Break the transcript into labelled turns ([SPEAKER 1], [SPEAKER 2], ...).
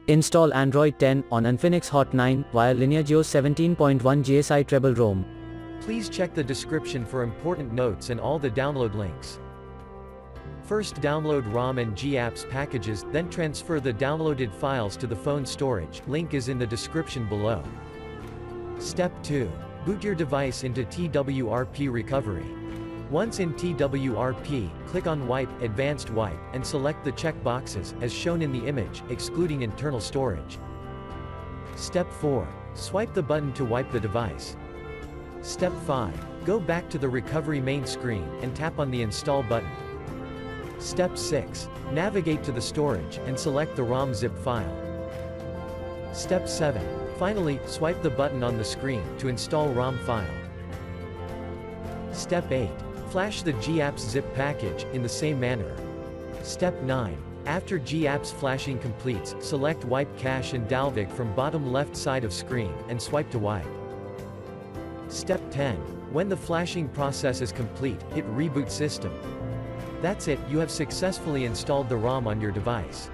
[SPEAKER 1] Install Android 10 on Infinix Hot 9 via LineageOS 17.1 GSI Treble ROM.
[SPEAKER 2] Please check the description for important notes and all the download links. First download ROM and GApps packages, then transfer the downloaded files to the phone storage, link is in the description below. Step 2. Boot your device into TWRP recovery. Once in TWRP, click on Wipe, Advanced Wipe, and select the check boxes, as shown in the image, excluding internal storage. Step 4. Swipe the button to wipe the device. Step 5. Go back to the recovery main screen, and tap on the Install button. Step 6. Navigate to the storage, and select the ROM zip file. Step 7. Finally, swipe the button on the screen, to install ROM file. Step 8. Flash the GApps zip package, in the same manner. Step 9. After GApps flashing completes, select Wipe Cache and Dalvik from bottom left side of screen, and swipe to wipe. Step 10. When the flashing process is complete, hit Reboot System. That's it, you have successfully installed the ROM on your device.